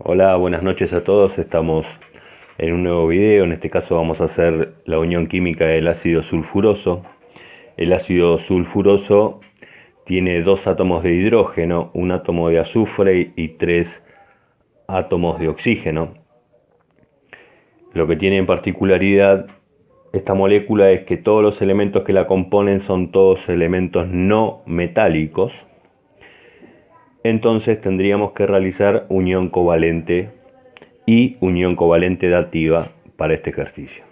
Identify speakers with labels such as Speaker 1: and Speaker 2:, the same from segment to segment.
Speaker 1: Hola, buenas noches a todos. Estamos en un nuevo video. En este caso vamos a hacer la unión química del ácido sulfuroso. El ácido sulfuroso tiene dos átomos de hidrógeno, un átomo de azufre y tres átomos de oxígeno. Lo que tiene en particularidad esta molécula es que todos los elementos que la componen son todos elementos no metálicos. Entonces tendríamos que realizar unión covalente y unión covalente dativa para este ejercicio.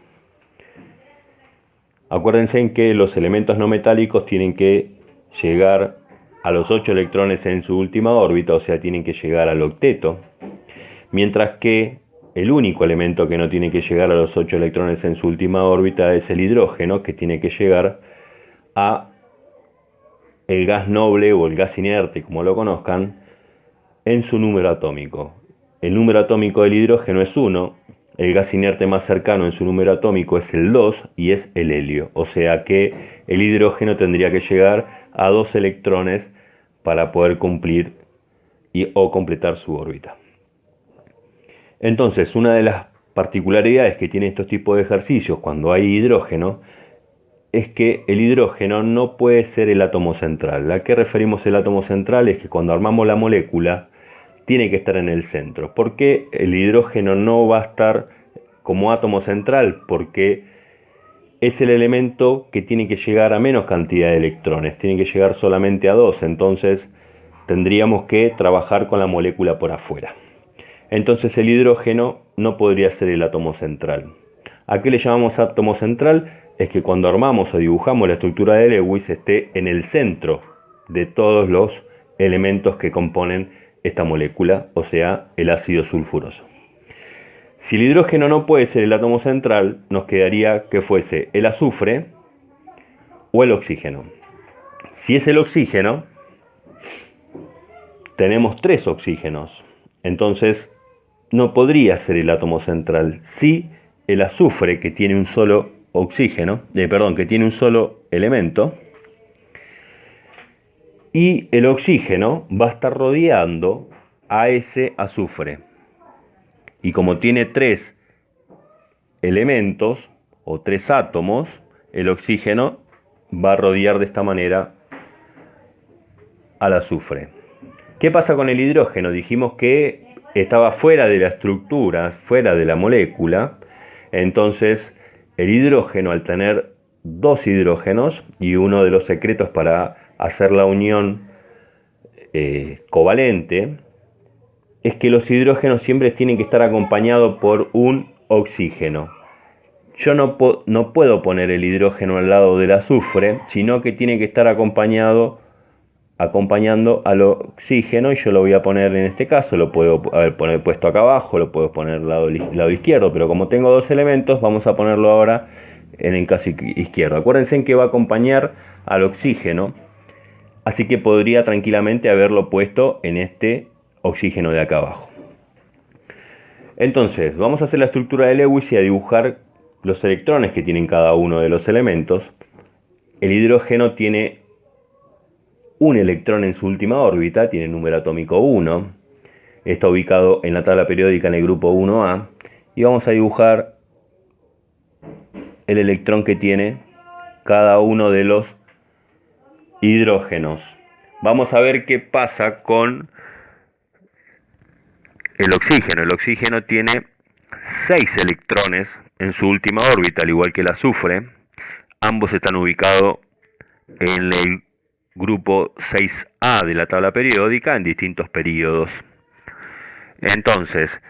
Speaker 1: Acuérdense en que los elementos no metálicos tienen que llegar a los 8 electrones en su última órbita, o sea, tienen que llegar al octeto, mientras que el único elemento que no tiene que llegar a los 8 electrones en su última órbita es el hidrógeno, que tiene que llegar a el gas noble o el gas inerte, como lo conozcan, en su número atómico. El número atómico del hidrógeno es 1, el gas inerte más cercano en su número atómico es el 2 y es el helio. O sea que el hidrógeno tendría que llegar a 2 electrones para poder cumplir o completar su órbita. Entonces, una de las particularidades que tiene estos tipos de ejercicios cuando hay hidrógeno es que el hidrógeno no puede ser el átomo central. ¿A qué referimos el átomo central? Es que cuando armamos la molécula tiene que estar en el centro. ¿Por qué el hidrógeno no va a estar como átomo central? Porque es el elemento que tiene que llegar a menos cantidad de electrones, tiene que llegar solamente a 2, entonces tendríamos que trabajar con la molécula por afuera. Entonces el hidrógeno no podría ser el átomo central. ¿A qué le llamamos átomo central? Es que cuando armamos o dibujamos la estructura de Lewis esté en el centro de todos los elementos que componen esta molécula, o sea, el ácido sulfuroso. Si el hidrógeno no puede ser el átomo central, nos quedaría que fuese el azufre o el oxígeno. Si es el oxígeno, tenemos 3 oxígenos, entonces no podría ser el átomo central. Si el azufre, que tiene un solo que tiene un solo elemento, y el oxígeno va a estar rodeando a ese azufre. Y como tiene 3 elementos o 3 átomos, el oxígeno va a rodear de esta manera al azufre. ¿Qué pasa con el hidrógeno? Dijimos que estaba fuera de la estructura, fuera de la molécula. Entonces el hidrógeno, al tener 2 hidrógenos, y uno de los secretos para hacer la unión covalente es que los hidrógenos siempre tienen que estar acompañados por un oxígeno. Yo no puedo poner el hidrógeno al lado del azufre, sino que tiene que estar acompañando al oxígeno, y yo lo voy a poner en este caso, lo puedo haber puesto acá abajo, lo puedo poner lado izquierdo, pero como tengo 2 elementos, vamos a ponerlo ahora en el caso izquierdo. Acuérdense en que va a acompañar al oxígeno, así que podría tranquilamente haberlo puesto en este oxígeno de acá abajo. Entonces, vamos a hacer la estructura de Lewis y a dibujar los electrones que tienen cada uno de los elementos. El hidrógeno tiene un electrón en su última órbita, tiene número atómico 1, está ubicado en la tabla periódica en el grupo 1A, y vamos a dibujar el electrón que tiene cada uno de los hidrógenos. Vamos a ver qué pasa con el oxígeno. El oxígeno tiene 6 electrones en su última órbita, al igual que el azufre. Ambos están ubicados en el grupo 6A de la tabla periódica en distintos períodos. Entonces,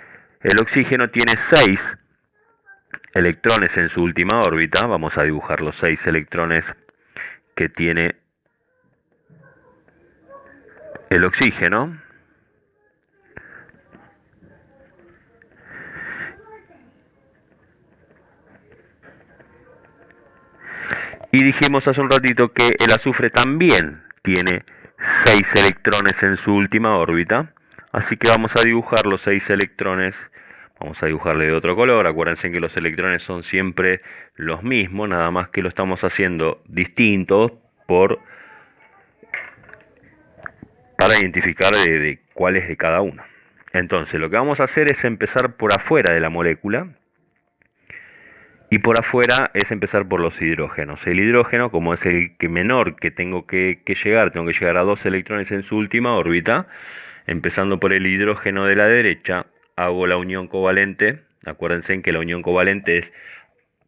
Speaker 1: el oxígeno tiene 6 electrones en su última órbita. Vamos a dibujar los 6 electrones que tiene el oxígeno. Y dijimos hace un ratito que el azufre también tiene 6 electrones en su última órbita. Así que vamos a dibujar los 6 electrones. Vamos a dibujarle de otro color. Acuérdense que los electrones son siempre los mismos, nada más que lo estamos haciendo distintos para identificar de cuál es de cada uno. Entonces lo que vamos a hacer es empezar por afuera de la molécula. Y por afuera es empezar por los hidrógenos. El hidrógeno, como es el que menor que tengo que llegar a 2 electrones en su última órbita. Empezando por el hidrógeno de la derecha, hago la unión covalente. Acuérdense que la unión covalente es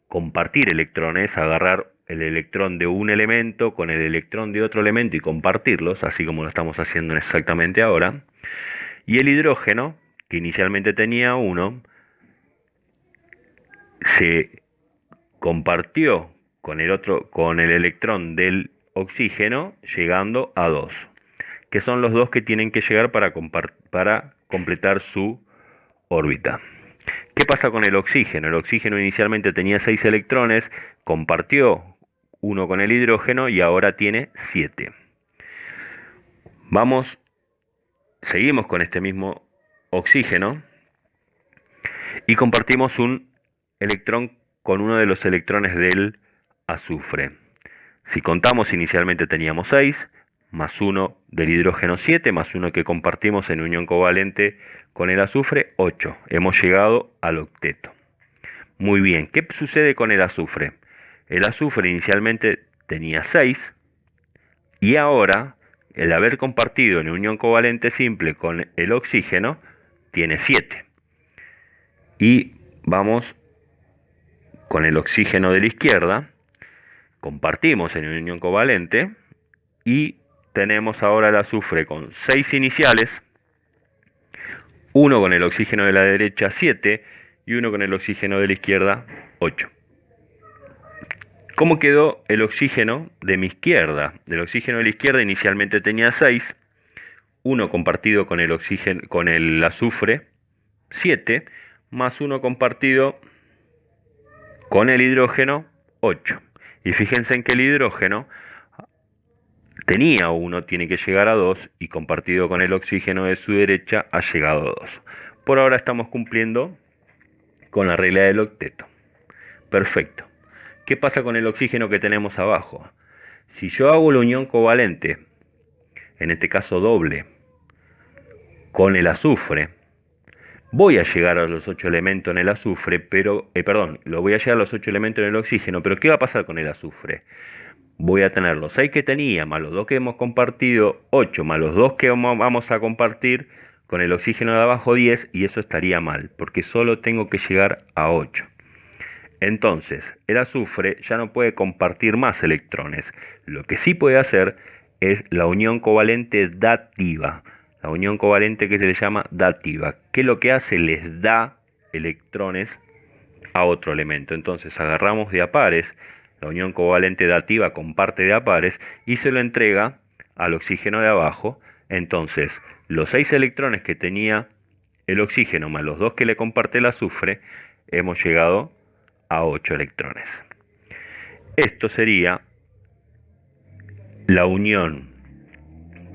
Speaker 1: compartir electrones, agarrar el electrón de un elemento con el electrón de otro elemento y compartirlos, así como lo estamos haciendo exactamente ahora. Y el hidrógeno, que inicialmente tenía 1, se compartió con el electrón del oxígeno, llegando a 2, que son los dos que tienen que llegar para completar su órbita. ¿Qué pasa con el oxígeno? El oxígeno inicialmente tenía 6 electrones, compartió uno con el hidrógeno y ahora tiene 7. Seguimos con este mismo oxígeno y compartimos un electrón con uno de los electrones del azufre. Si contamos, inicialmente teníamos 6, más 1 del hidrógeno 7, más 1 que compartimos en unión covalente con el azufre, 8. Hemos llegado al octeto. Muy bien, ¿qué sucede con el azufre? El azufre inicialmente tenía 6 y ahora, el haber compartido en unión covalente simple con el oxígeno, tiene 7. Y vamos con el oxígeno de la izquierda, compartimos en unión covalente y tenemos ahora el azufre con 6 iniciales, 1 con el oxígeno de la derecha 7 y 1 con el oxígeno de la izquierda 8. ¿Cómo quedó el oxígeno de mi izquierda? Del oxígeno de la izquierda inicialmente tenía 6, 1 compartido con el azufre 7, más 1 compartido con el hidrógeno 8. Y fíjense en que el hidrógeno tenía 1, tiene que llegar a 2 y compartido con el oxígeno de su derecha ha llegado a 2. Por ahora estamos cumpliendo con la regla del octeto. Perfecto. ¿Qué pasa con el oxígeno que tenemos abajo? Si yo hago la unión covalente, en este caso doble, con el azufre, voy a llegar a los 8 elementos en el azufre, lo voy a llegar a los 8 elementos en el oxígeno, pero ¿qué va a pasar con el azufre? Voy a tener los 6 que tenía, más los 2 que hemos compartido, 8, más los 2 que vamos a compartir, con el oxígeno de abajo 10, y eso estaría mal, porque solo tengo que llegar a 8. Entonces, el azufre ya no puede compartir más electrones. Lo que sí puede hacer es la unión covalente dativa. La unión covalente que se le llama dativa, que lo que hace les da electrones a otro elemento. Entonces agarramos de a pares, la unión covalente dativa comparte de a pares y se lo entrega al oxígeno de abajo. Entonces los 6 electrones que tenía el oxígeno más los 2 que le comparte el azufre, hemos llegado a 8 electrones. Esto sería la unión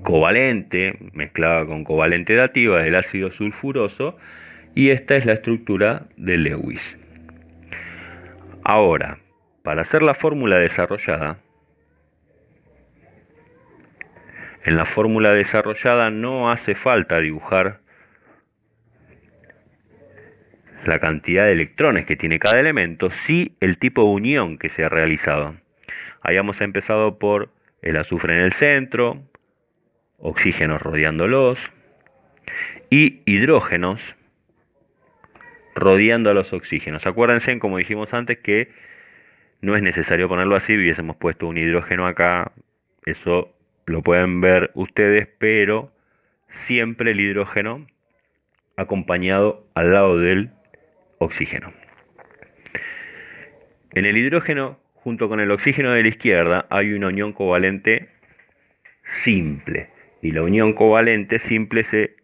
Speaker 1: covalente mezclada con covalente dativa del ácido sulfuroso, y esta es la estructura de Lewis. Ahora, para hacer la fórmula desarrollada, en la fórmula desarrollada no hace falta dibujar la cantidad de electrones que tiene cada elemento, sí el tipo de unión que se ha realizado. Habíamos empezado por el azufre en el centro, oxígenos rodeándolos y hidrógenos rodeando a los oxígenos. Acuérdense, como dijimos antes, que no es necesario ponerlo así. Hubiésemos puesto un hidrógeno acá, eso lo pueden ver ustedes, pero siempre el hidrógeno acompañado al lado del oxígeno. En el hidrógeno, junto con el oxígeno de la izquierda, hay una unión covalente simple. Y la unión covalente simple se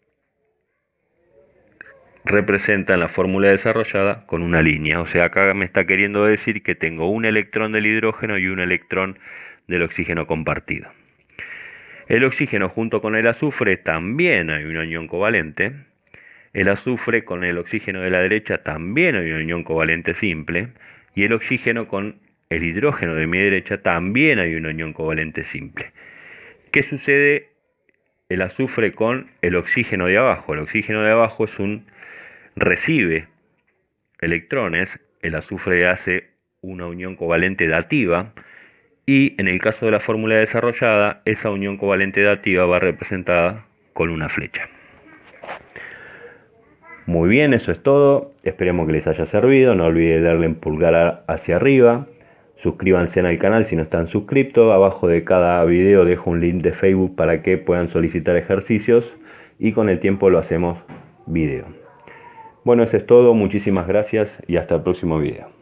Speaker 1: representa en la fórmula desarrollada con una línea. O sea, acá me está queriendo decir que tengo un electrón del hidrógeno y un electrón del oxígeno compartido. El oxígeno junto con el azufre también hay una unión covalente. El azufre con el oxígeno de la derecha también hay una unión covalente simple. Y el oxígeno con el hidrógeno de mi derecha también hay una unión covalente simple. ¿Qué sucede el azufre con el oxígeno de abajo. El oxígeno de abajo recibe electrones, el azufre hace una unión covalente dativa y en el caso de la fórmula desarrollada, esa unión covalente dativa va representada con una flecha. Muy bien, eso es todo. Esperemos que les haya servido. No olviden darle en pulgar hacia arriba. Suscríbanse al canal si no están suscritos. Abajo de cada video dejo un link de Facebook para que puedan solicitar ejercicios y con el tiempo lo hacemos video. Bueno, eso es todo. Muchísimas gracias y hasta el próximo video.